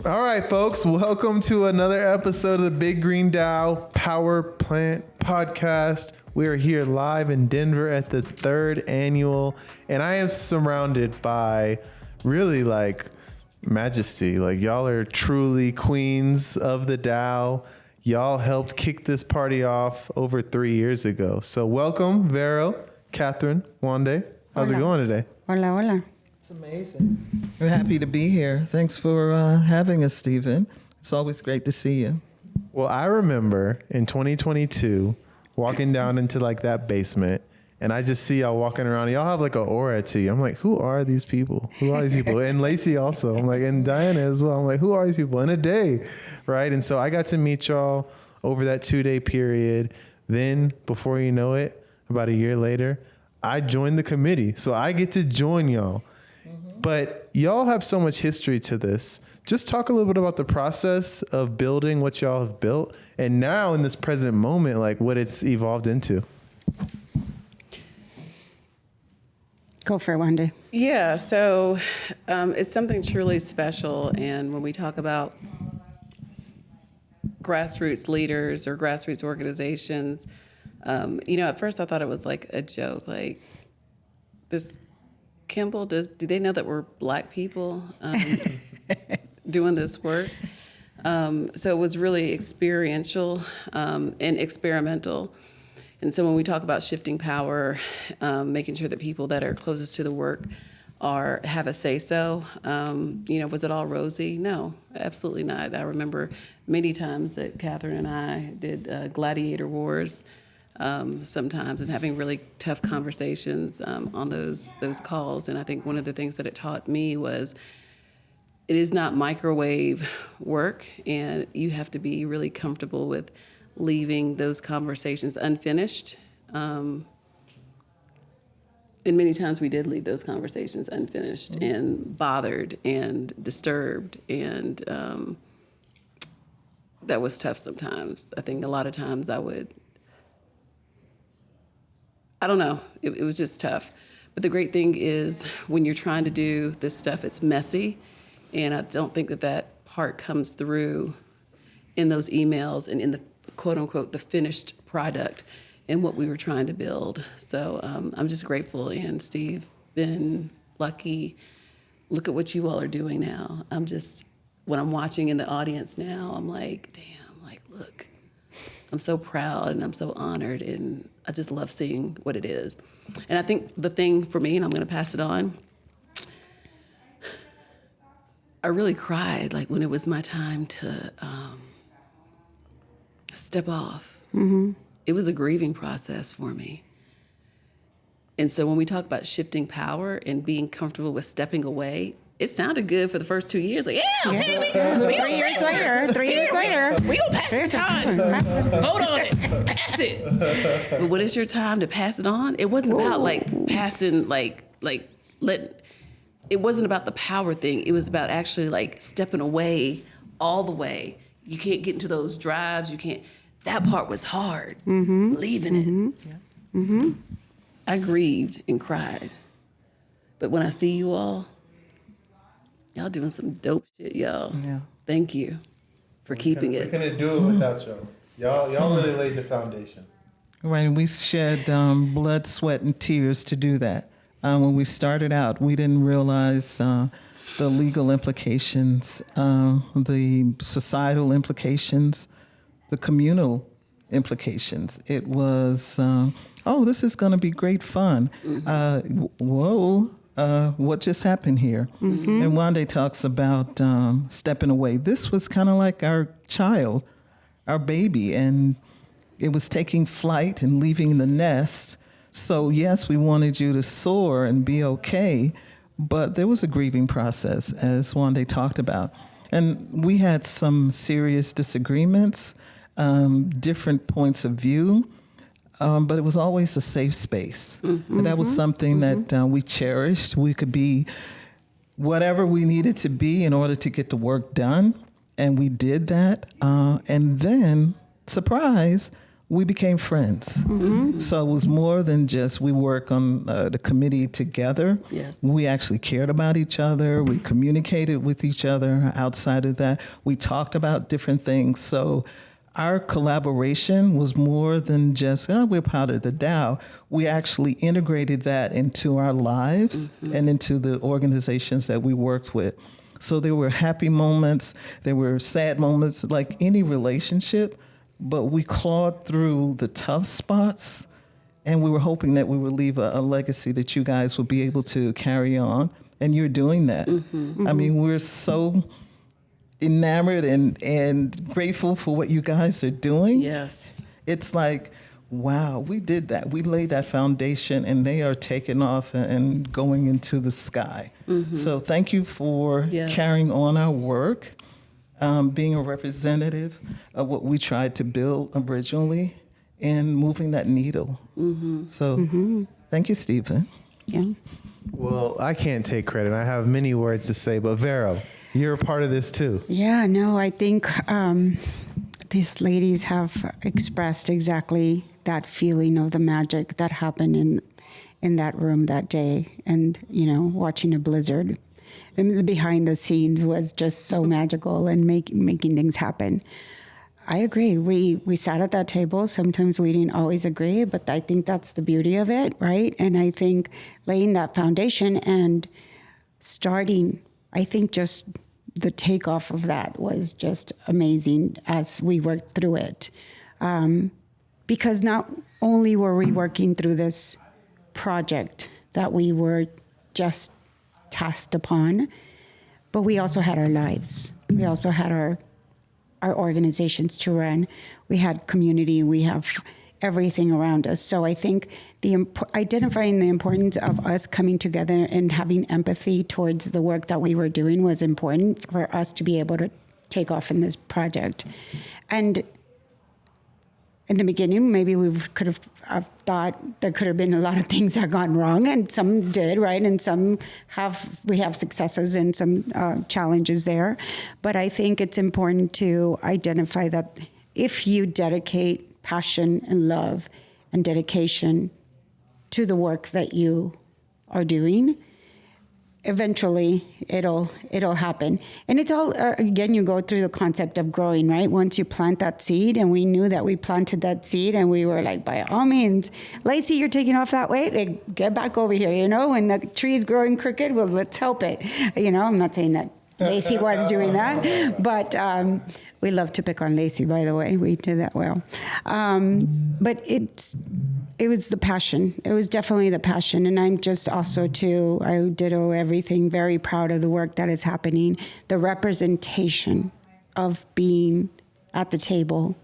All right, folks, welcome to another episode of the Big Green DAO Power Plant Podcast. We are here live in Denver at the 3rd annual, and I am surrounded by really majesty. Like, y'all are truly queens of the DAO. Y'all helped kick this party off over 3 years ago. So welcome, Vero, Catherine, Wande. How's it going today? Hola, hola. It's amazing. We're happy to be here. Thanks for having us, Stephen. It's always great to see you. Well, I remember in 2022 walking down into that basement, and I just see y'all walking around. Y'all have an aura to you. I'm like, who are these people? Who are these people? And Lacey also. I'm like, and Diana as well. I'm like, who are these people in a day? Right? And so I got to meet y'all over that 2-day period. Then, before you know it, about a year later, I joined the committee. So I get to join y'all. But y'all have so much history to this. Just talk a little bit about the process of building what y'all have built, and now in this present moment, what it's evolved into. Go for it, Wande. Yeah, so it's something truly special. And when we talk about grassroots leaders or grassroots organizations, at first I thought it was a joke. This Kimball, do they know that we're Black people doing this work? So it was really experiential and experimental. And so when we talk about shifting power, making sure that people that are closest to the work have a say-so, was it all rosy? No, absolutely not. I remember many times that Catherine and I did gladiator wars sometimes, and having really tough conversations on those calls. And I think one of the things that it taught me was it is not microwave work, and you have to be really comfortable with leaving those conversations unfinished. And many times we did leave those conversations unfinished and bothered and disturbed, and that was tough sometimes. I think a lot of times I don't know. It was just tough. But the great thing is when you're trying to do this stuff, it's messy. And I don't think that part comes through in those emails and in the quote unquote, the finished product and what we were trying to build. So I'm just grateful. And Steve, been lucky. Look at what you all are doing now. When I'm watching in the audience now, I'm like, damn, look. I'm so proud and I'm so honored, and I just love seeing what it is. And I think the thing for me, and I'm going to pass it on, I really cried when it was my time to step off. Mm-hmm. It was a grieving process for me. And so when we talk about shifting power and being comfortable with stepping away, it sounded good for the first 2 years. Okay, 3 years later, we gonna pass the time. Vote on it. Pass it. But when it's your time to pass it on, it wasn't about passing, it wasn't about the power thing. It was about actually stepping away all the way. You can't get into those drives. You can't. That part was hard. Mm-hmm. Leaving it. Yeah. Mm-hmm. I grieved and cried. But when I see you all, y'all doing some dope shit, y'all. Yeah. Thank you for keeping it. We couldn't do it without y'all. Y'all really laid the foundation. Right, we shed blood, sweat, and tears to do that. When we started out, we didn't realize the legal implications, the societal implications, the communal implications. It was, this is going to be great fun. Whoa. What just happened here? Mm-hmm. And Wande talks about stepping away. This was kind of like our child, our baby, and it was taking flight and leaving the nest. So yes, we wanted you to soar and be okay, but there was a grieving process, as Wande talked about. And we had some serious disagreements, different points of view. But it was always a safe space. Mm-hmm. And that was something that we cherished. We could be whatever we needed to be in order to get the work done. And we did that. And then, surprise, we became friends. So it was more than just we work on the committee together. Yes. We actually cared about each other. We communicated with each other outside of that. We talked about different things. So our collaboration was more than just, we're part of the DAO. We actually integrated that into our lives and into the organizations that we worked with. So there were happy moments, there were sad moments, like any relationship, but we clawed through the tough spots, and we were hoping that we would leave a legacy that you guys would be able to carry on, and you're doing that. I mean, we're so enamored and grateful for what you guys are doing. Yes. It's like, wow, we did that. We laid that foundation, and they are taking off and going into the sky. So thank you for Yes. carrying on our work, being a representative of what we tried to build originally, and moving that needle. So thank you, Stephen. Yeah. Well, I can't take credit. I have many words to say, but Vero, you're a part of this too. Yeah, no, I think these ladies have expressed exactly that feeling of the magic that happened in that room that day. And, watching a blizzard. And the behind the scenes was just so magical and making things happen. I agree. We sat at that table. Sometimes we didn't always agree, but I think that's the beauty of it, right? And I think laying that foundation and starting, I think just the takeoff of that was just amazing as we worked through it. Because not only were we working through this project that we were just tasked upon, but we also had our lives. We also had our organizations to run. We had community. We have everything around us. So I think identifying the importance of us coming together and having empathy towards the work that we were doing was important for us to be able to take off in this project. And in the beginning, maybe we could have thought there could have been a lot of things that gone wrong, and some did, right? And we have successes and some challenges there. But I think it's important to identify that if you dedicate passion and love and dedication to the work that you are doing, eventually it'll happen. And it's all, again, you go through the concept of growing, right? Once you plant that seed, and we knew that we planted that seed, and we were like, by all means, Lacey, you're taking off that way, like, get back over here, when the tree is growing crooked, well, let's help it. I'm not saying that Lacey was doing that, but we love to pick on Lacey, by the way. We did that well. But it was the passion. It was definitely the passion. And I'm just also I ditto everything, very proud of the work that is happening. The representation of being at the table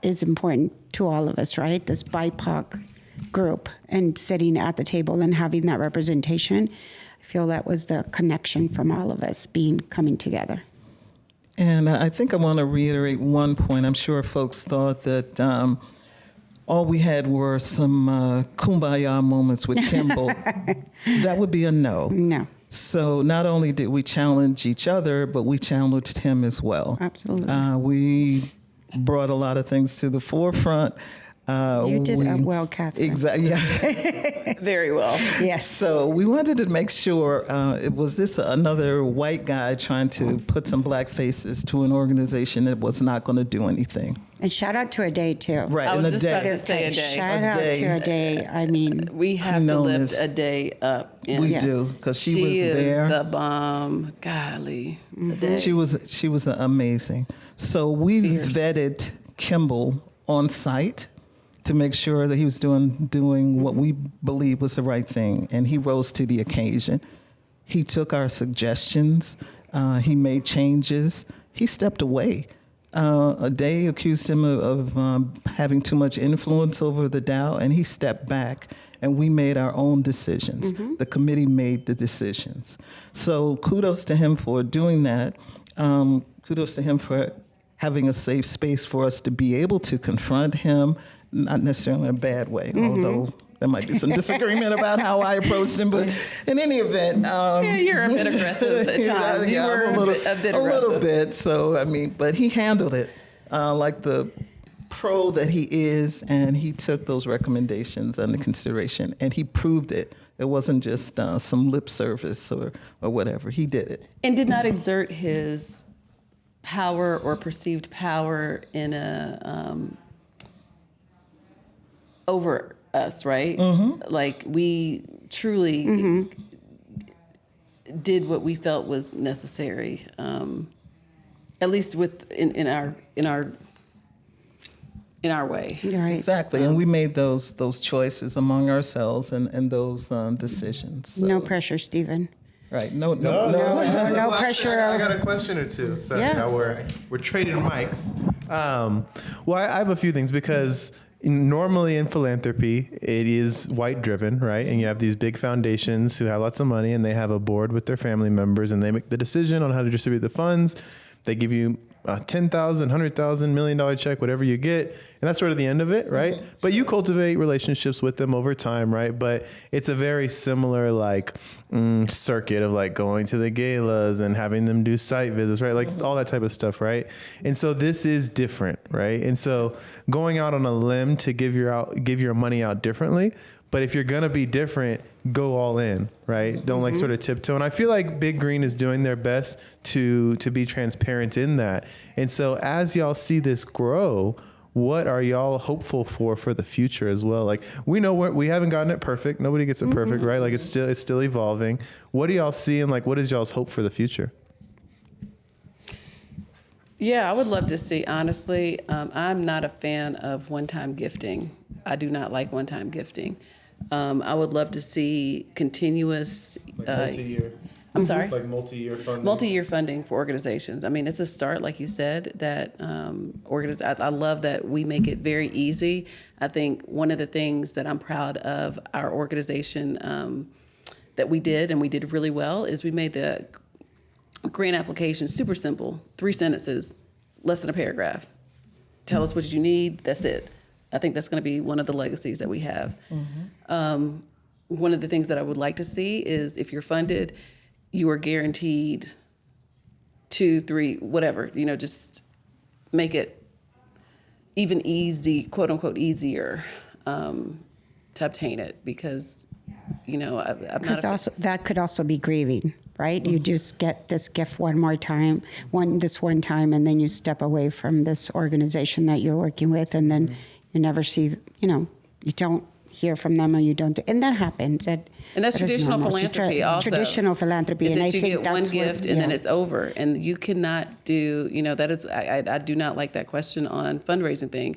is important to all of us, right? This BIPOC group and sitting at the table and having that representation. I feel that was the connection from all of us coming together. And I think I want to reiterate one point. I'm sure folks thought that all we had were some kumbaya moments with Kimball. That would be a no. No. So not only did we challenge each other, but we challenged him as well. Absolutely. We brought a lot of things to the forefront. You did well, Catherine. Exactly. Yeah. Very well. Yes. So we wanted to make sure, was this another white guy trying to put some black faces to an organization that was not going to do anything? And shout out to Ade, too. Right. I in was the just about day. to say Ade. Shout out to Ade. I mean, We have to known lift as- Ade up. We Yes. do, because she was is there. the bomb. Golly. Ade. She was amazing. So we vetted Kimball on site to make sure that he was doing what we believe was the right thing, and he rose to the occasion. He took our suggestions. He made changes. He stepped away. Ade accused him of having too much influence over the DAO, and he stepped back, and we made our own decisions. The committee made the decisions. So kudos to him for doing that. Kudos to him for having a safe space for us to be able to confront him, not necessarily in a bad way, although there might be some disagreement about how I approached him. But in any event, Yeah, you're a bit aggressive at times. You were I'm a bit aggressive. little bit. So but he handled it like the pro that he is, and he took those recommendations under consideration, and he proved it. It wasn't just some lip service or whatever. He did it. And did not exert his power or perceived power in a over us, right? Like we truly did what we felt was necessary, at least in our way. Right. Exactly, and we made those choices among ourselves and those decisions. So, No pressure, Stephen. right? No. No Well, pressure. I got a question or two. Sorry, Yeah. now we're trading mics. Well, I have a few things because normally in philanthropy, it is white driven, right? And you have these big foundations who have lots of money and they have a board with their family members and they make the decision on how to distribute the funds. They give you a $10,000, $100,000, $1 million check, whatever you get. And that's sort of the end of it, right? But you cultivate relationships with them over time, right? But it's a very similar like circuit of like going to the galas and having them do site visits, right? Like all that type of stuff, right? And so this is different, right? And so going out on a limb to give your money out differently. But if you're going to be different, go all in, right? Don't like sort of tiptoe. And I feel like Big Green is doing their best to be transparent in that. And so as y'all see this grow, what are y'all hopeful for the future as well? Like we know we haven't gotten it perfect. Nobody gets it perfect, right? Like it's still evolving. What do y'all see and like what is y'all's hope for the future? Yeah, I would love to see, honestly, I'm not a fan of one-time gifting. I do not like one-time gifting. I would love to see continuous... multi-year. I'm sorry? Like multi-year funding. Multi-year funding for organizations. I mean, it's a start, like you said, that I love that we make it very easy. I think one of the things that I'm proud of our organization that we did, and we did really well, is we made the grant application super simple, 3 sentences, less than a paragraph. Tell us what you need, that's it. I think that's going to be one of the legacies that we have. One of the things that I would like to see is if you're funded, you are guaranteed 2, 3, whatever, just make it even easy, quote unquote, easier to obtain it because, I'm not Because also that could also be grieving, right? You just get this gift one time, and then you step away from this organization that you're working with, and then you never see, you don't hear from them, or you don't, and that happens. And that's traditional philanthropy also. Traditional philanthropy, is and that I you think get that's one where- gift and then it's over, and you cannot do. That is, I do not like that question on fundraising things.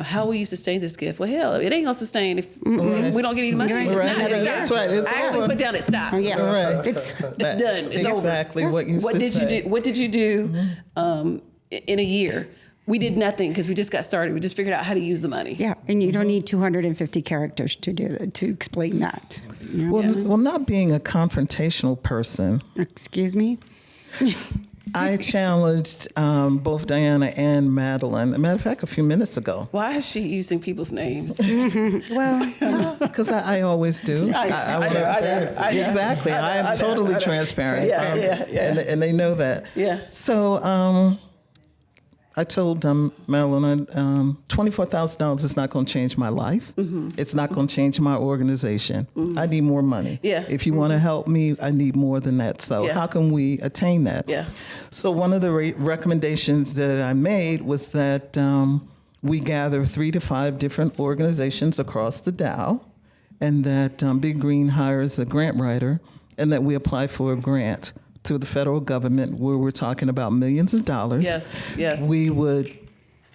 How will you sustain this gift? Well, hell, it ain't gonna sustain if we don't get any money. Right. It's Right. not. It's That's done. right. It's I actually over. put down it stops. Yeah, Right. it's It's done. It's over. Exactly what you What did say. you do? What did you do in a year? We did nothing because we just got started. We just figured out how to use the money. yeah, and you don't need 250 characters to explain that. Well, not being a confrontational person, Excuse me. I challenged both Diana and Madeline. As a matter of fact, a few minutes ago, Why is she using people's names? Well, because I always do. I know. Exactly. I am totally transparent. Yeah. And they know that. Yeah. So I told Madeline, $24,000 is not going to change my life. It's not going to change my organization. I need more money. Yeah. If you want to help me, I need more than that. So Yeah. how can we attain that? Yeah. So one of the recommendations that I made was that we gather 3 to 5 different organizations across the DAO, and that Big Green hires a grant writer, and that we apply for a grant to the federal government where we're talking about millions of dollars. Yes.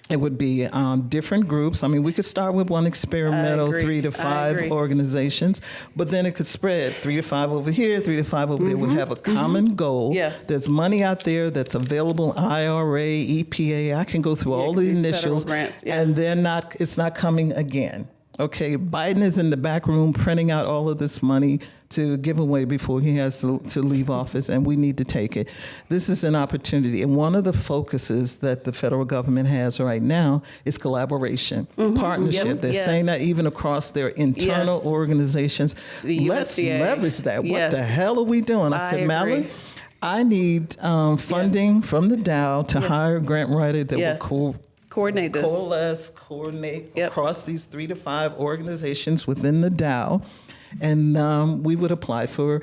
It would be different groups. I mean, we could start with one experimental, agree. 3 to I 5 agree. organizations, but then it could spread 3 to 5 over here, 3 to 5 over there. We have a common goal. Yes. There's money out there that's available, IRA, EPA. I can go through all the these federal initials, grants, yeah. and it's not coming again. Okay, Biden is in the back room printing out all of this money to give away before he has to leave office, and we need to take it. This is an opportunity, and one of the focuses that the federal government has right now is collaboration, partnership. Yep. They're Yes. saying that even across their internal Yes. organizations. The Let's USDA. leverage that. What Yes. the hell are we doing? I I said, agree. Madeline, I need funding from the DAO to hire a grant writer that Yes. will Coordinate this. Coordinate Yep. across these 3 to 5 organizations within the DAO, and we would apply for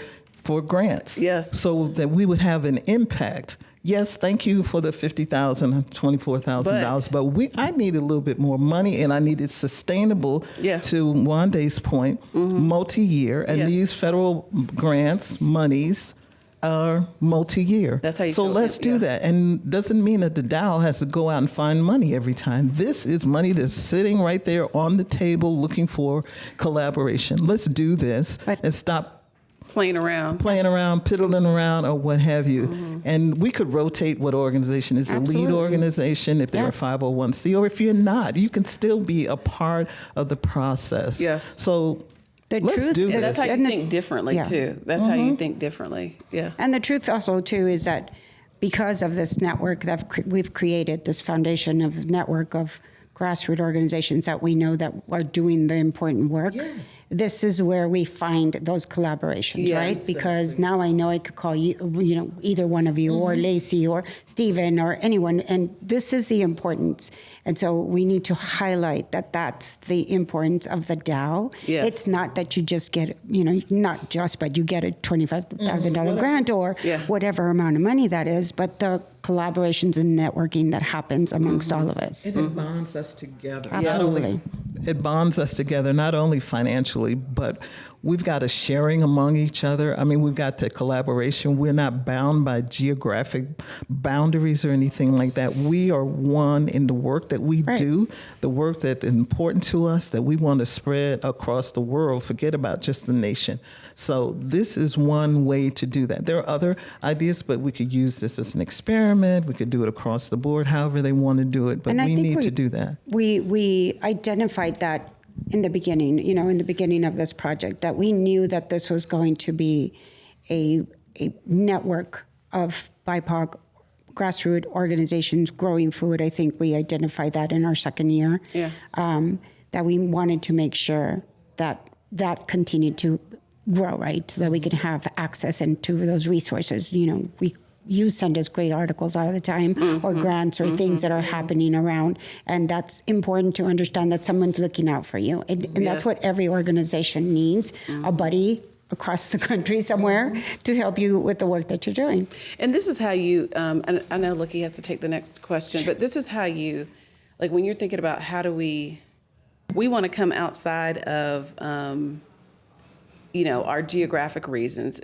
grants. Yes. So that we would have an impact. Yes, thank you for the $50,000, $24,000, but I needed a little bit more money, and I needed sustainable. Yeah. To Wanda's point, multi-year, and Yes. these federal grants, monies, are multi-year. That's how you So show let's it, do yeah. that, and doesn't mean that the DAO has to go out and find money every time. This is money that's sitting right there on the table, looking for collaboration. Let's do this and stop Playing around. piddling around, or what have you. And we could rotate what organization is a lead Absolutely. organization, if they're Yeah. a 501c, or if you're not, you can still be a part of the process. Yes. So The let's truth do is- this. That's how you And the- think differently, yeah. too. That's how you think differently. Yeah. And the truth also too is that because of this network that we've created, this foundation of network of grassroots organizations that we know that are doing the important work, this is where we find those collaborations, Yes. right? Because now I know I could call you, either one of you or Lacey or Stephen or anyone, and this is the importance. And so we need to highlight that that's the importance of the DAO. Yes. It's not that you just get, not just, but you get a $25,000 grant or Yeah. whatever amount of money that is, but the collaborations and networking that happens amongst all of us. It bonds us together. Absolutely. It bonds us together, not only financially, but we've got a sharing among each other. I mean, we've got the collaboration. We're not bound by geographic boundaries or anything like that. We are one in the work that we Right. do, the work that is important to us, that we want to spread across the world. Forget about just the nation. So this is one way to do that. There are other ideas, but we could use this as an experiment. We could do it across the board, however they want to do it. But And I we think need to do that. We identified that in the beginning, in the beginning of this project, that we knew that this was going to be a network of BIPOC grassroots organizations growing food. I think we identified that in our second year. Yeah. That we wanted to make sure that continued to grow, right? So that we could have access into those resources. You send us great articles all the time, or grants, or things that are happening around, and that's important to understand that someone's looking out for you, and that's Yes. what every organization needs: a buddy across the country somewhere to help you with the work that you're doing. And this is how you, and I know Lucky has to take the next question, but this is how you, like when you're thinking about how do we want to come outside of, our geographic regions.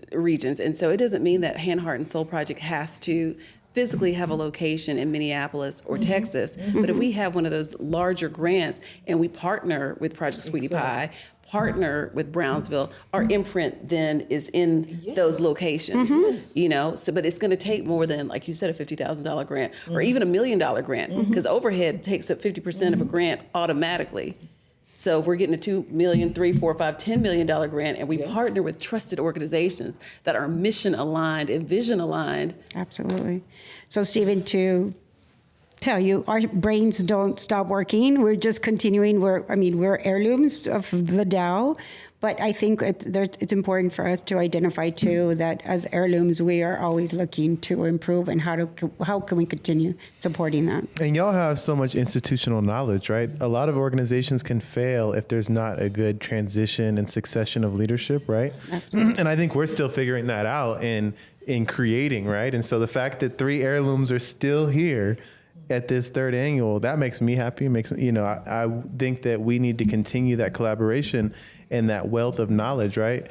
And so it doesn't mean that Hand, Heart, and Soul Project has to physically have a location in Minneapolis or Texas. But if we have one of those larger grants and we partner with Project Sweetie Pie, partner with Brownsville, our imprint then is in those locations, so, but it's going to take more than, like you said, a $50,000 grant or even $1 million grant, because overhead takes up 50% of a grant automatically. So if we're getting a $2 million, $3, $4, $5, $10 million grant, and we partner with trusted organizations that are mission aligned and vision aligned. Absolutely. So, Stephen, to tell you, our brains don't stop working. We're just continuing. We're heirlooms of the DAO, but I think it's important for us to identify too that as heirlooms, we are always looking to improve, and how can we continue supporting that? And y'all have so much institutional knowledge, right? A lot of organizations can fail if there's not a good transition and succession of leadership, right? Absolutely. And I think we're still figuring that out in creating, right? And so the fact that 3 heirlooms are still here at this 3rd annual, that makes me happy. I think that we need to continue that collaboration and that wealth of knowledge, right?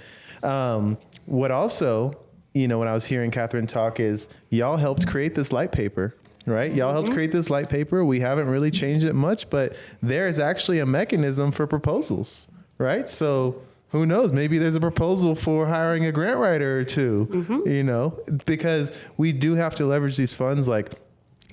What also, when I was hearing Catherine talk, is y'all helped create this light paper, right? Y'all helped create this light paper. We haven't really changed it much, but there is actually a mechanism for proposals, right? So who knows? Maybe there's a proposal for hiring a grant writer or two, because we do have to leverage these funds. Like,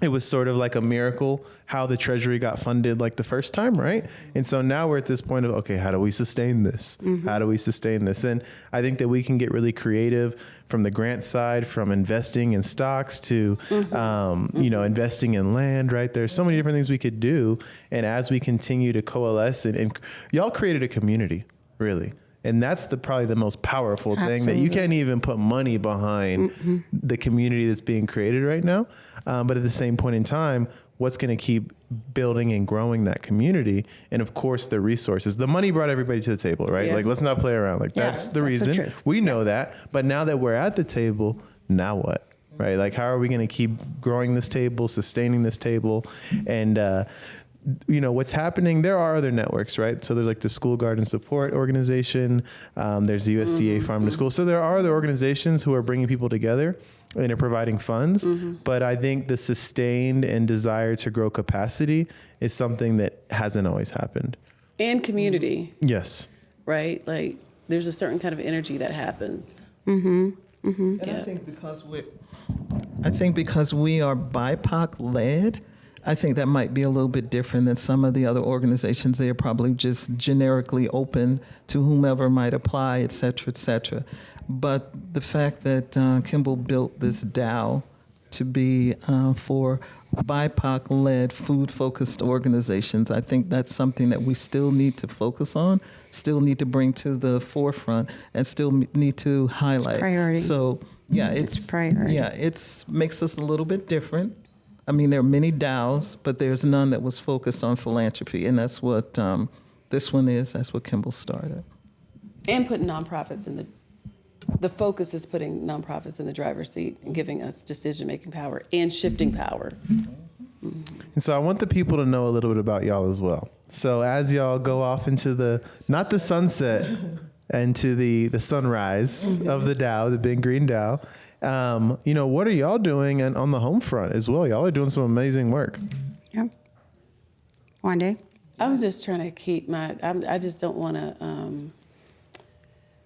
it was sort of like a miracle how the Treasury got funded like the first time, right? And so now we're at this point of, okay, how do we sustain this? How do we sustain this? And I think that we can get really creative from the grant side, from investing in stocks to, investing in land, right? There's so many different things we could do. And as we continue to coalesce, and y'all created a community, really. And that's probably the most powerful thing, that you can't even put money behind the community that's being created right now. But at the same point in time, what's going to keep building and growing that community. And of course, the resources. The money brought everybody to the table, right? Yeah. Like, let's not play around. Like, Yeah, that's the that's the reason. truth. We know that. But now that we're at the table, now what? Right? Like, how are we going to keep growing this table, sustaining this table? And, what's happening, there are other networks, right? So there's like the School Garden Support Organization. There's the USDA Farm to School. So there are other organizations who are bringing people together and are providing funds. But I think the sustained and desire to grow capacity is something that hasn't always happened. And community, Yes. right? Like there's a certain kind of energy that happens. And Yeah. I think because we are BIPOC led, I think that might be a little bit different than some of the other organizations. They are probably just generically open to whomever might apply, et cetera, et cetera. But the fact that Kimball built this DAO to be for BIPOC-led, food-focused organizations, I think that's something that we still need to focus on, still need to bring to the forefront, and still need to highlight. priority. So, yeah, It's priority. Yeah, makes us a little bit different. I mean, there are many DAOs, but there's none that was focused on philanthropy, and that's what this one is. That's what Kimball started. And putting nonprofits in the focus is putting nonprofits in the driver's seat and giving us decision-making power and shifting power. And so I want the people to know a little bit about y'all as well. So as y'all go off into not the sunset, and to the sunrise of the DAO, the Big Green DAO, what are y'all doing on the home front as well? Y'all are doing some amazing work. Yeah. One day. I'm just trying to keep I just don't want to,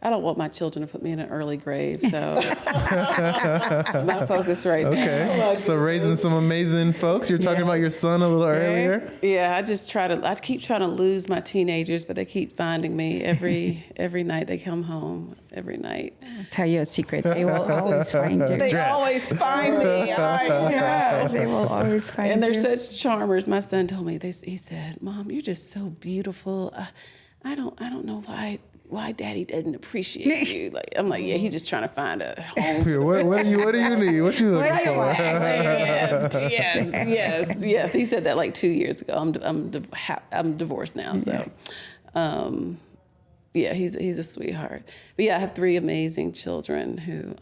I don't want my children to put me in an early grave. So my focus right now. Okay. So raising some amazing folks. You're talking about your son a little earlier. Yeah, I keep trying to lose my teenagers, but they keep finding me every night. They come home every night. I'll tell you a secret. They will always find you. They always find me. Yeah, they will always find And they're you. such charmers. My son told me, he said, "Mom, you're just so beautiful. I don't know why Daddy doesn't appreciate you." Like, I'm like, yeah, he's just trying to find a home. Yeah, what do you need? What you looking for? Yes. He said that like 2 years ago. I'm divorced now, so yeah, he's a sweetheart. But yeah, I have 3 amazing children who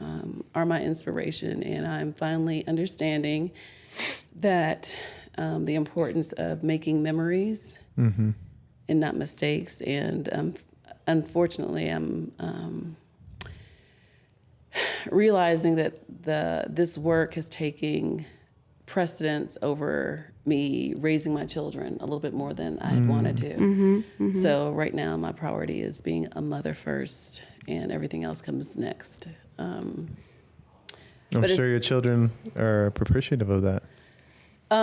are my inspiration, and I'm finally understanding that the importance of making memories and not mistakes. And unfortunately, I'm realizing that this work is taking precedence over me raising my children a little bit more than I had wanted to. So right now, my priority is being a mother first, and everything else comes next. I'm But sure your it's- children are appreciative of that. They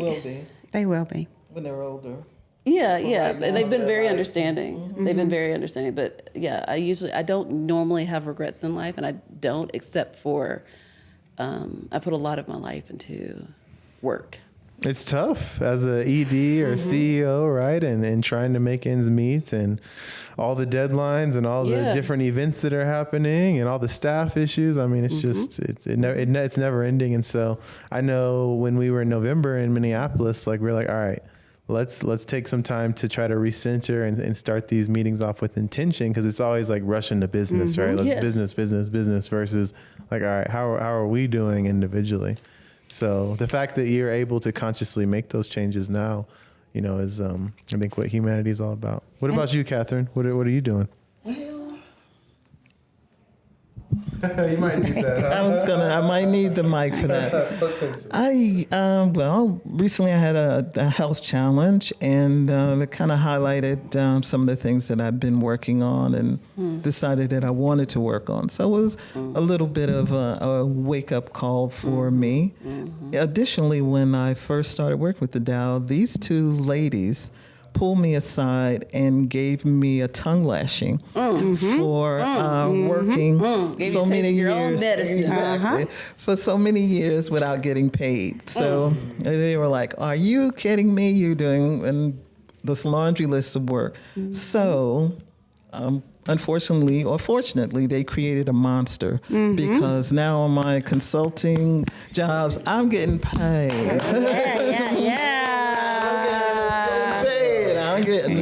will be They will be. when they're older. Yeah. right now, They've been they're very like- understanding. They've been very understanding. But yeah, I don't normally have regrets in life, and I don't, except for I put a lot of my life into work. It's tough as a ED or CEO, right? And trying to make ends meet, and all the deadlines and all the Yeah. different events that are happening and all the staff issues. I mean, it's just, it's never ending. And so I know when we were in November in Minneapolis, like we're like, all right, let's take some time to try to recenter and start these meetings off with intention, because it's always like rushing to business, right? Let's Yeah. business versus like, all right, how are we doing individually? So the fact that you're able to consciously make those changes now, is I think what humanity is all about. What about you, Catherine? What are you doing? You might need that. I might need the mic for that. Recently I had a health challenge, and it kind of highlighted some of the things that I've been working on and decided that I wanted to work on. So it was a little bit of a wake-up call for me. Additionally, when I first started working with the DAO, these 2 ladies pulled me aside and gave me a tongue lashing for working so many your years. own medicine. Exactly. For so many years without getting paid. So they were like, "Are you kidding me? You're doing this laundry list of work." So unfortunately or fortunately, they created a monster, because now on my consulting jobs, I'm getting paid. Yeah.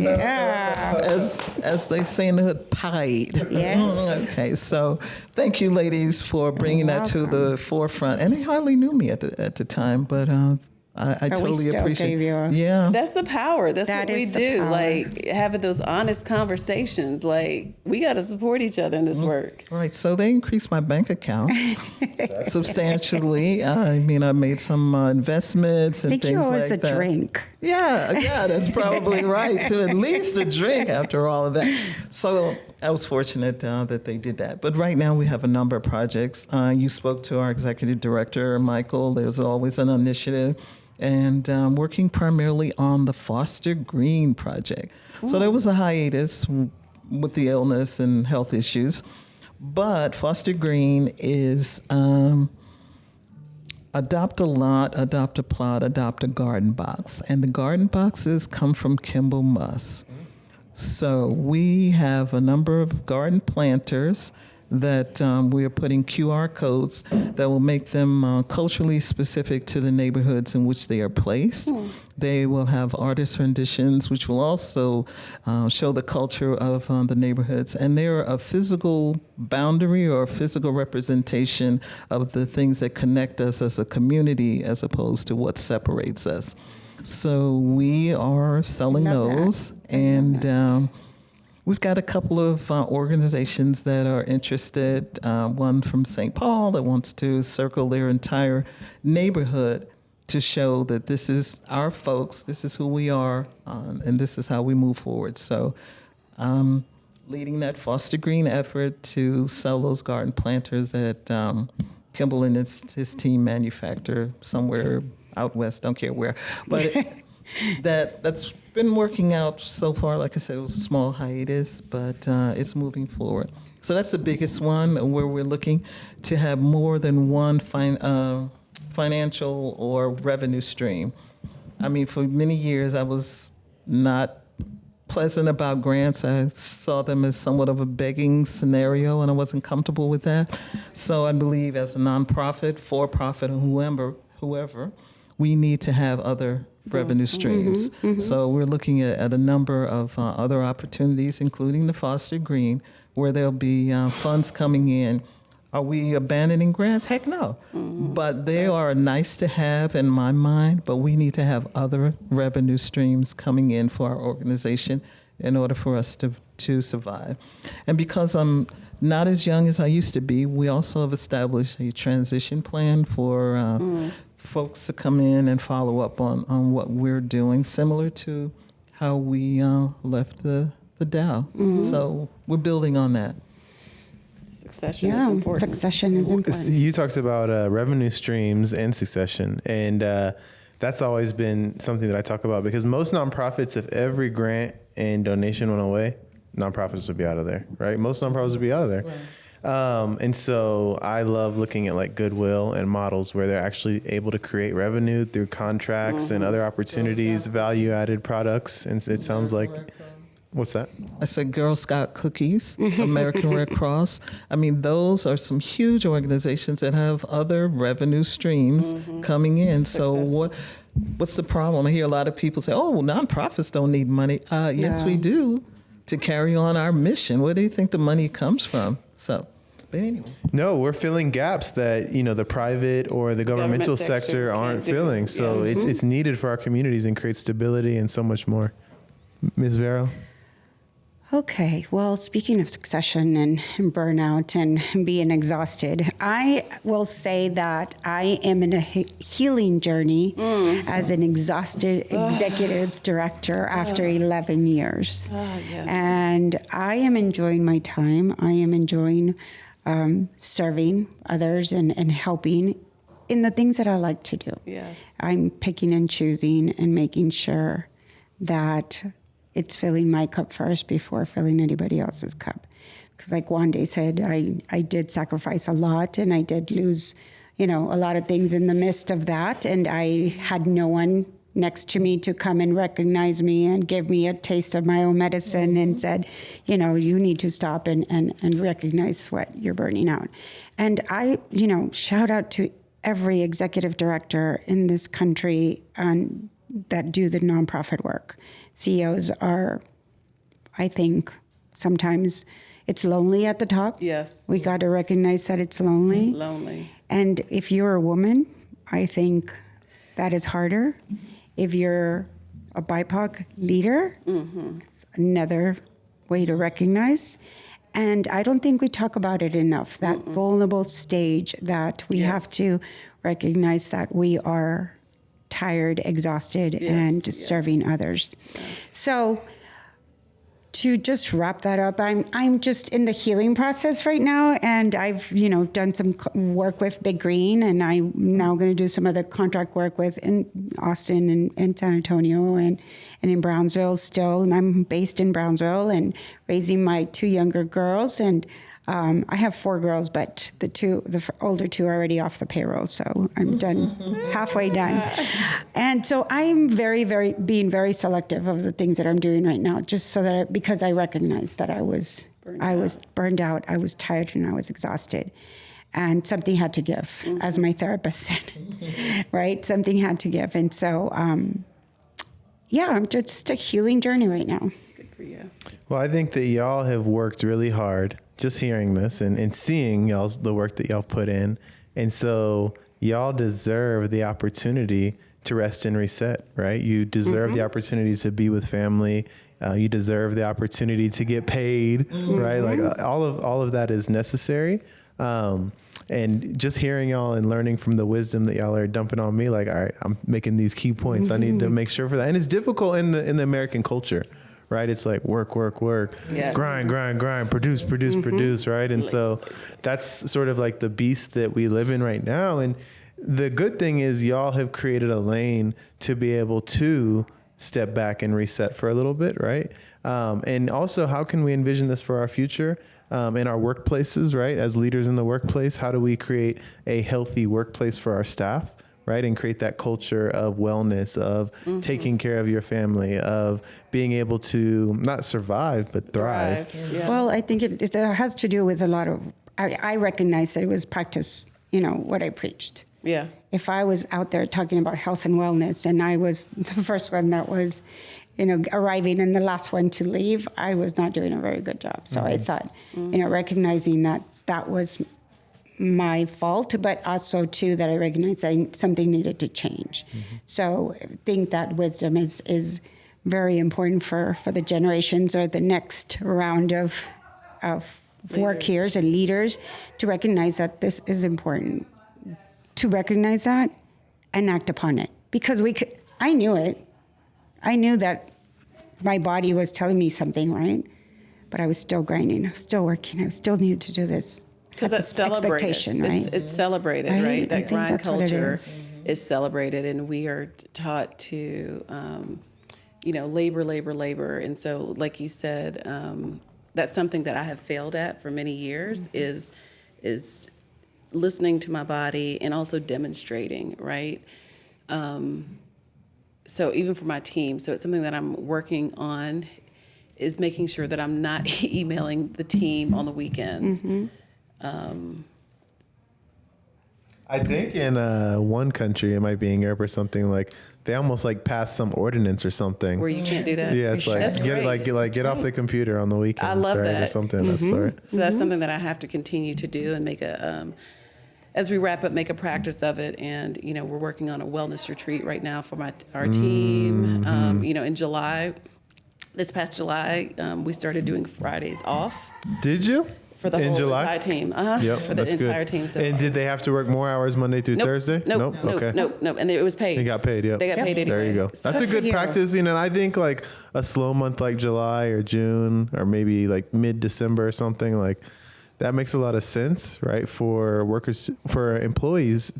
Yeah. As they say in the hood, pied. Yes. Okay, so thank you, ladies, for bringing that to the forefront. And they hardly knew me at the time, but I But we totally still appreciate. gave you a- Yeah, That's the power. That's That what we is the do. power. Like having those honest conversations. Like we got to support each other in this work. right. So they increased my bank account substantially. I mean, I made some investments I and think things you owe like us a that. drink. Yeah, that's probably right. To at least a drink after all of that. So I was fortunate that they did that. But right now we have a number of projects. You spoke to our executive director, Michael. There's always an initiative. And working primarily on the Foster Green project. So there was a hiatus with the illness and health issues. But Foster Green is adopt a lot, adopt a plot, adopt a garden box. And the garden boxes come from Kimball Musk. So we have a number of garden planters that we are putting QR codes that will make them culturally specific to the neighborhoods in which they are placed. They will have artist renditions, which will also show the culture of the neighborhoods. And they're a physical boundary or a physical representation of the things that connect us as a community as opposed to what separates us. So we are selling Love that. those. And we've got a couple of organizations that are interested. One from St. Paul that wants to circle their entire neighborhood to show that this is our folks, this is who we are, and this is how we move forward. So leading that Foster Green effort to sell those garden planters that Kimball and his team manufacture somewhere out west, don't care where. But that's been working out so far. Like I said, it was a small hiatus, but it's moving forward. So that's the biggest one where we're looking to have more than one financial or revenue stream. I mean, for many years, I was not pleasant about grants. I saw them as somewhat of a begging scenario, and I wasn't comfortable with that. So I believe as a nonprofit, for-profit, or whoever, we need to have other revenue streams. So we're looking at a number of other opportunities, including the Foster Green, where there'll be funds coming in. Are we abandoning grants? Heck no. But they are nice to have in my mind, but we need to have other revenue streams coming in for our organization in order for us to survive. And because I'm not as young as I used to be, we also have established a transition plan for folks to come in and follow up on what we're doing, similar to how we left the DAO. So we're building on that. Succession is important. Succession is important. You talked about revenue streams and succession, and that's always been something that I talk about because most nonprofits, if every grant and donation went away, nonprofits would be out of there, right? Most nonprofits would be out of there. Right. And so I love looking at like Goodwill and models where they're actually able to create revenue through contracts and other opportunities, value-added products. And it sounds like, what's that? I said Girl Scout cookies, American Red Cross. I mean, those are some huge organizations that have other revenue streams coming in. So what's the problem? I hear a lot of people say, oh, nonprofits don't need money. Yes, we do, to carry on our mission. Where do you think the money comes from? So, but anyway. No, we're filling gaps that, the private or the governmental Government sector sector aren't can't do. filling. So it's needed for our communities and creates stability and so much more. Ms. Vero? Okay, well, speaking of succession and burnout and being exhausted, I will say that I am in a healing journey as an exhausted executive director after 11 years. Yes. And I am enjoying my time. I am enjoying serving others and helping in the things that I like to do. Yes. I'm picking and choosing and making sure that it's filling my cup first before filling anybody else's cup. Because like Wande said, I did sacrifice a lot and I did lose, a lot of things in the midst of that. And I had no one next to me to come and recognize me and give me a taste of my own medicine and said, you need to stop and recognize what you're burning out. And I, shout out to every executive director in this country that do the nonprofit work. CEOs are I think sometimes it's lonely at the top. Yes. We got to recognize that it's lonely. Lonely. And if you're a woman, I think that is harder. If you're a BIPOC leader, it's another way to recognize. And I don't think we talk about it enough, that vulnerable stage that we have to recognize that we are tired, exhausted, and serving others. So to just wrap that up, I'm just in the healing process right now, and I've done some work with Big Green, and I'm now going to do some other contract work with in Austin and San Antonio and in Brownsville still. And I'm based in Brownsville and raising my 2 younger girls, and I have 4 girls, but the older 2 are already off the payroll, so I'm done, halfway done. And so I'm being very selective of the things that I'm doing right now, just so that because I recognize that I was burned out, I was tired, and I was exhausted, and something had to give, as my therapist said, right? Something had to give, and so I'm just a healing journey right now. Good for you. Well, I think that y'all have worked really hard just hearing this and seeing the work that y'all put in. And so y'all deserve the opportunity to rest and reset, right? You deserve the opportunity to be with family. You deserve the opportunity to get paid, right? Like all of that is necessary. And just hearing y'all and learning from the wisdom that y'all are dumping on me, like, all right, I'm making these key points. I need to make sure for that. And it's difficult in the American culture, right? It's like work, Yeah. grind, produce, right? And so that's sort of like the beast that we live in right now. And the good thing is y'all have created a lane to be able to step back and reset for a little bit, right? And also, how can we envision this for our future in our workplaces, right? As leaders in the workplace, how do we create a healthy workplace for our staff? Right, and create that culture of wellness, of taking care of your family, of being able to not survive but thrive. Yeah. Well, I think it has to do with a lot of. I recognize that it was practice. What I preached. Yeah. If I was out there talking about health and wellness, and I was the first one that was, arriving and the last one to leave, I was not doing a very good job. So I thought, recognizing that was my fault, but also too that I recognized that something needed to change. So I think that wisdom is very important for the generations or the next round of workers and leaders to recognize that this is important, to recognize that and act upon it. Because I knew it. I knew that my body was telling me something, right? But I was still grinding, I was still working, I still needed to do this. Because that's celebrated. Expectation, right? It's celebrated, Right? right? I That think grind that's what it culture is. celebrated, and we are taught to, labor. And so, like you said, that's something that I have failed at for many years is listening to my body and also demonstrating, right? So even for my team, so it's something that I'm working on is making sure that I'm not emailing the team on the weekends. I think in one country, it might be in Europe or something, like they almost like passed some ordinance or something. Where you can't do that. Yeah, it's like That's great. get off the computer on the weekends, I love right, or that. something of that sort. So that's something that I have to continue to do and make as we wrap up, make a practice of it. And, we're working on a wellness retreat right now for our team. In July, this past July, we started doing Fridays off. Did you? For the in whole July? entire team. Yep, For the that's entire good. team. So And did they have to work more hours Monday through Thursday? Nope. Okay. Nope. And it was paid. They got paid, They got paid anyway. There you go. So That's a good you. practice. And I think like a slow month like July or June or maybe like mid-December or something, like that makes a lot of sense, right? For employers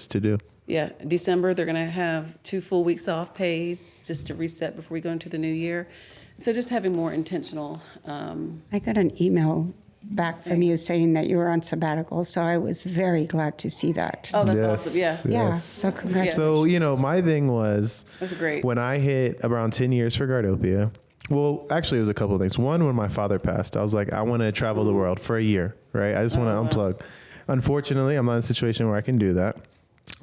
to do. Yeah, December, they're going to have 2 full weeks off paid just to reset before we go into the new year. So just having more intentional. I got an email back from you saying that you were on sabbatical, so I was very glad to see that. Oh, that's Yes, awesome. Yeah. Yeah, yes. so congrats. So, my thing was That's great. when I hit around 10 years for Guardopia, well, actually it was a couple of things. One, when my father passed, I was like, I want to travel the world for a year, right? I just want to unplug. Unfortunately, I'm not in a situation where I can do that.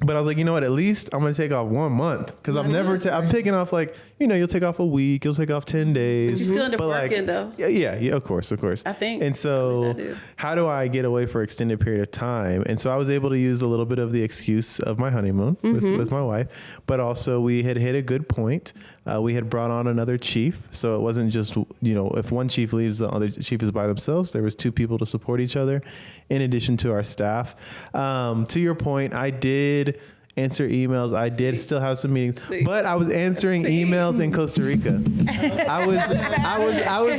But I was like, you know what? At least I'm gonna take off 1 month because I'm never. I'm picking off like, you'll take off a week, you'll take off 10 days. But you still end up working though. Yeah, of course. I think. And so, how do I get away for an extended period of time? And so I was able to use a little bit of the excuse of my honeymoon with my wife, but also we had hit a good point. We had brought on another chief, so it wasn't just if one chief leaves, the other chief is by themselves. There was 2 people to support each other, in addition to our staff. To your point, I did answer emails. I did still have some meetings, but I was answering emails in Costa Rica. I was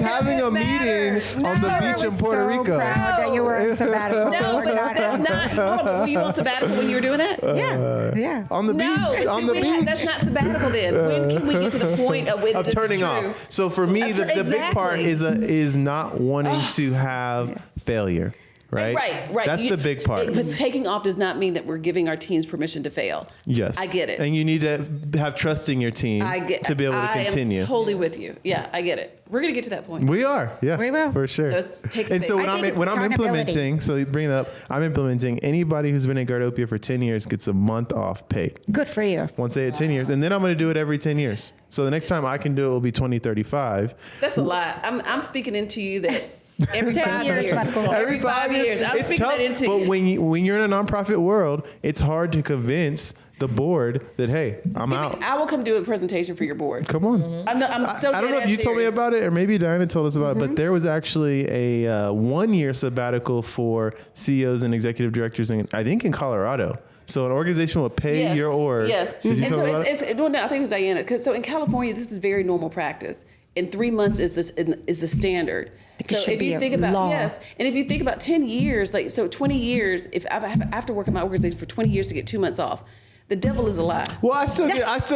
having a meeting on the beach in Puerto Rico. Proud that you were on sabbatical. No, but that's not. Were you on sabbatical when you were doing it? Yeah. On the beach. On the beach. That's not sabbatical then. When can we get to the point of when of turning off? So for me, the big part is not wanting to have failure. Right. That's the big part. But taking off does not mean that we're giving our teams permission to fail. Yes. I get it. And you need to have trust in your team to be able to continue. I am totally with you. Yeah, I get it. We're going to get to that point. We are. Yeah. We will. For sure. So and so when I'm implementing, so you bring it up, I'm implementing anybody who's been in Guardopia for 10 years gets a month off paid. Good for you. Once they hit 10 years. And then I'm going to do it every 10 years. So the next time I can do it will be 2035. That's a lot. I'm speaking into you that every 5 years. Every 5 years. I'm It's tough, but when you're in a nonprofit world, it's hard to convince the board that, hey, I'm out. I will come do a presentation for your board. Come on. I'm so I don't know if you told me about it, or maybe Diana told us about it, but there was actually a 1-year sabbatical for CEOs and executive directors, I think in Colorado. So an organization will pay your org. Yes. Did you and tell so about it? no, I think it was Diana. Because so in California, this is very normal practice. In 3 months is the standard. So if you think about and if you think about 10 years, like so 20 years, if I have to work in my organization for 20 years to get 2 months off, the devil is a lie. Well, I still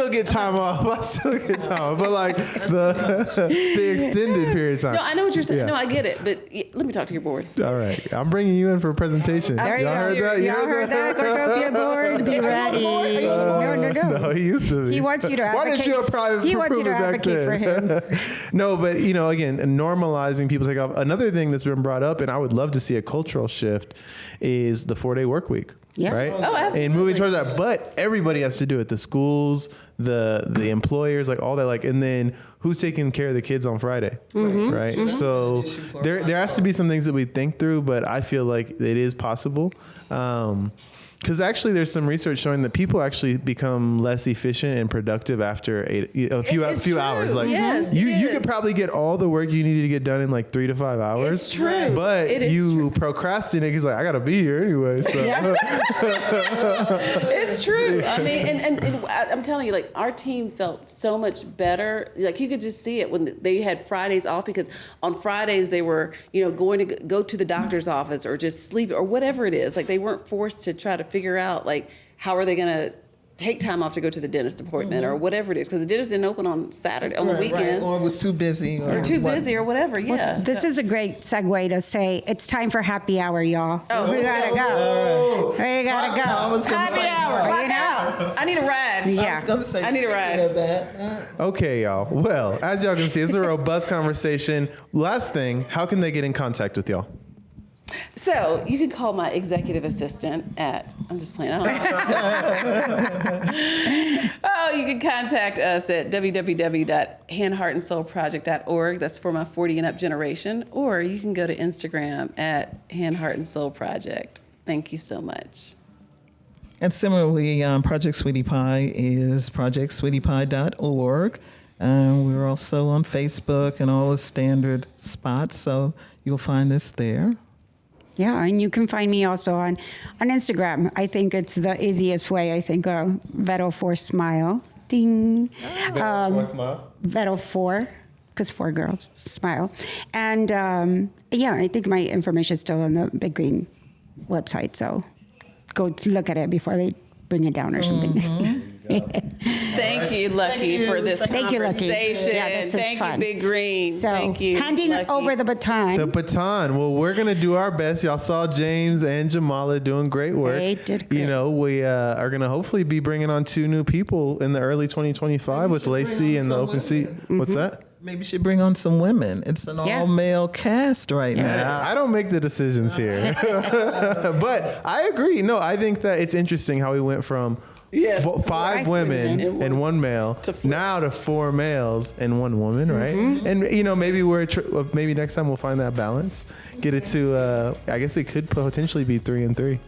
get time off. But like the extended period of time. No, I know what you're saying. Yeah. No, I get it. But let me talk to your board. All right, I'm bringing you in for a presentation. There Y'all heard that? Y'all heard that? Guardopia board, be ready. No. No, he used to be. He wants you to advocate. Why didn't you private? He wants you to advocate for him. No, but again, normalizing people take off. Another thing that's been brought up, and I would love to see a cultural shift, is the 4-day work week. Yeah. Right. Oh, absolutely. And moving towards that, but everybody has to do it. The schools, the employers, like all that. Like, and then who's taking care of the kids on Friday, right? Mm-hmm. So there has to be some things that we think through, but I feel like it is possible. Because actually, there's some research showing that people actually become less efficient and productive after a few hours. Like you could probably get all the work you needed to get done in like 3 to 5 hours. It's true, but you procrastinate because like I gotta be here anyway. So it's true. I mean, and I'm telling you, like our team felt so much better. Like you could just see it when they had Fridays off, because on Fridays they were going to go to the doctor's office or just sleep or whatever it is. Like they weren't forced to try to figure out like how are they going to take time off to go to the dentist appointment or whatever it is, because the dentist didn't open on Saturday on the weekends, or was too busy, or busy or whatever. Yeah, this is a great segue to say it's time for happy hour, y'all. We gotta go. We gotta go. I was gonna happy say, hour. Clock out. I need a ride. Yeah. I was gonna say, I need a ride. speaking of that, okay, y'all. Well, as y'all can see, it's a robust conversation. Last thing, how can they get in contact with y'all? So you can call my executive assistant at, I'm just playing. You can contact us at www.handheartandsoulproject.org. That's for my 40 and up generation. Or you can go to Instagram at Hand, Heart, and Soul Project. Thank you so much. And similarly, Project Sweetie Pie is projectsweetiepie.org. We're also on Facebook and all the standard spots, so you'll find us there. Yeah, and you can find me also on Instagram. I think it's the easiest way. I think Veto4Smile. Ding. Veto4, because 4 girls, smile. And I think my information is still on the Big Green website. So go to look at it before they bring it down or something. Thank you, Lucky, for this Thank you, Lucky. conversation. Yeah, this is Thank fun. you, Big Green. So Thank you, handing Lucky. over the baton. The baton. Well, we're going to do our best. Y'all saw James and Jamala doing great work. They did great. We are going to hopefully be bringing on 2 new people in the early 2025 with Lacey and the open seat. What's that? Maybe you should bring on some women. It's an Yeah. all-male cast right now. I don't make the decisions here. But I agree. No, I think that it's interesting how we went from Yes. 5 women and 1 male now to 4 males and 1 woman, right? And maybe maybe next time we'll find that balance. Get it to I guess it could potentially be 3 and 3.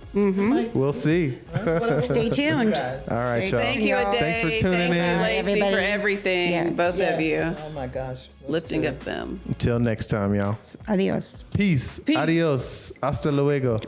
We'll see. Stay tuned. All right, Stay y'all. Thank you, y'all. Ade. Thanks for tuning Thank you, in. Lacey, Everybody. for everything. Yes. Both of you. Oh my gosh. Lifting up them. Until next time, y'all. Adios. Peace. Adios. Hasta luego.